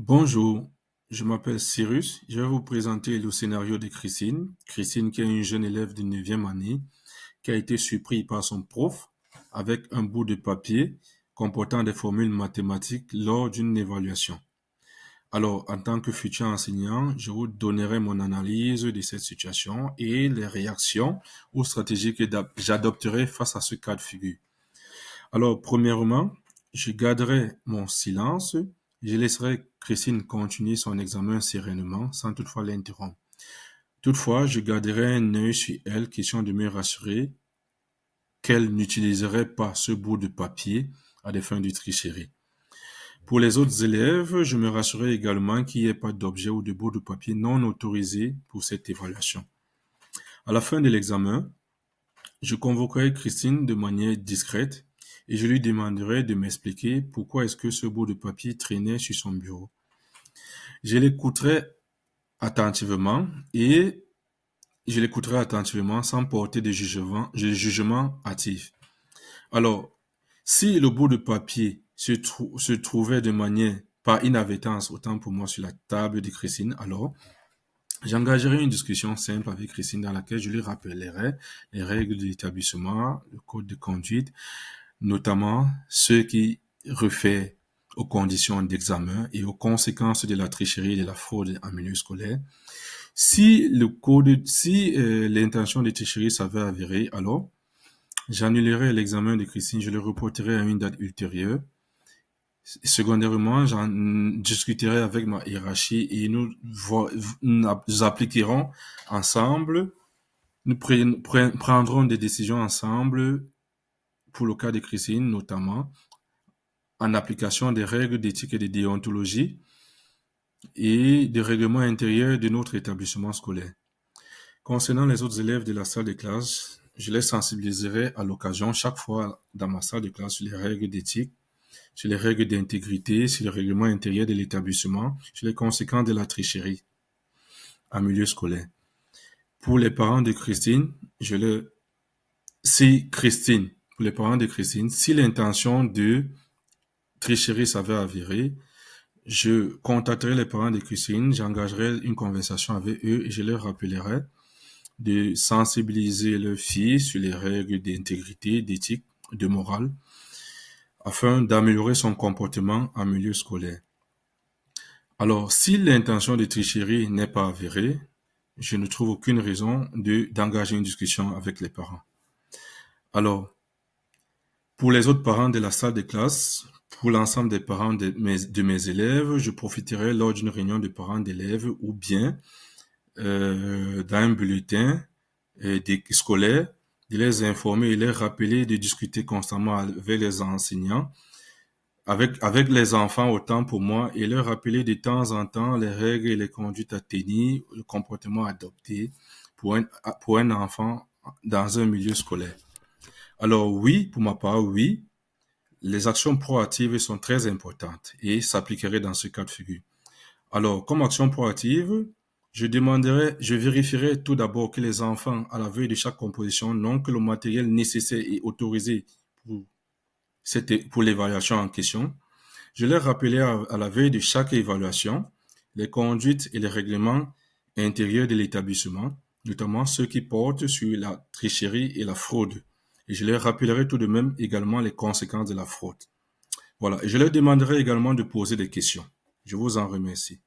Bonjour, je m'appelle Cyrus. Je vais vous présenter le scénario de Christine. Christine, qui est une jeune élève de 9e année, qui a été surprise par son prof avec un bout de papier comportant des formules mathématiques lors d'une évaluation. Alors, en tant que futur enseignant, je vous donnerai mon analyse de cette situation et les réactions ou stratégies que j'adopterai face à ce cas de figure. Alors, premièrement, je garderai mon silence. Je laisserai Christine continuer son examen sereinement, sans toutefois l'interrompre. Toutefois, je garderai un œil sur elle, question de me rassurer qu'elle n'utiliserait pas ce bout de papier à des fins de tricherie. Pour les autres élèves, je me rassurerai également qu'il n'y ait pas d'objet ou de bout de papier non autorisé pour cette évaluation. À la fin de l'examen, je convoquerai Christine de manière discrète et je lui demanderai de m'expliquer pourquoi est-ce que ce bout de papier traînait sur son bureau. Je l'écouterai attentivement et je l'écouterai attentivement sans porter de jugement hâtif. Alors, si le bout de papier se trouvait de manière par inadvertance, autant pour moi, sur la table de Christine, alors j'engagerai une discussion simple avec Christine dans laquelle je lui rappellerai les règles de l'établissement, le code de conduite, notamment ceux qui réfèrent aux conditions d'examen et aux conséquences de la tricherie et de la fraude en milieu scolaire. Si l'intention de tricherie s'avère avérée, alors j'annulerai l'examen de Christine, je le reporterai à une date ultérieure. Secondairement, j'en discuterai avec ma hiérarchie et nous appliquerons ensemble, prendrons des décisions ensemble pour le cas de Christine, notamment en application des règles d'éthique et de déontologie et des règlements intérieurs de notre établissement scolaire. Concernant les autres élèves de la salle de classe, je les sensibiliserai à l'occasion chaque fois dans ma salle de classe sur les règles d'éthique, sur les règles d'intégrité, sur le règlement intérieur de l'établissement, sur les conséquences de la tricherie en milieu scolaire. Pour les parents de Christine, pour les parents de Christine, si l'intention de tricherie s'avère avérée, je contacterai les parents de Christine, j'engagerai une conversation avec eux et je leur rappellerai de sensibiliser leur fille sur les règles d'intégrité, d'éthique, de morale, afin d'améliorer son comportement en milieu scolaire. Alors, si l'intention de tricherie n'est pas avérée, je ne trouve aucune raison d'engager une discussion avec les parents. Alors, pour les autres parents de la salle de classe, pour l'ensemble des parents de mes élèves, je profiterai lors d'une réunion de parents d'élèves ou bien d'un bulletin scolaire de les informer et les rappeler de discuter constamment avec les enseignants, avec les enfants autant pour moi, et leur rappeler de temps en temps les règles et les conduites à tenir, le comportement adopté pour un enfant dans un milieu scolaire. Alors oui, pour ma part, oui, les actions proactives sont très importantes et s'appliqueraient dans ce cas de figure. Alors, comme action proactive, je vérifierai tout d'abord que les enfants, à la veille de chaque composition, n'ont que le matériel nécessaire et autorisé pour l'évaluation en question. Je leur rappellerai à la veille de chaque évaluation les conduites et les règlements intérieurs de l'établissement, notamment ceux qui portent sur la tricherie et la fraude. Et je leur rappellerai tout de même également les conséquences de la fraude. Voilà. Et je leur demanderai également de poser des questions. Je vous en remercie.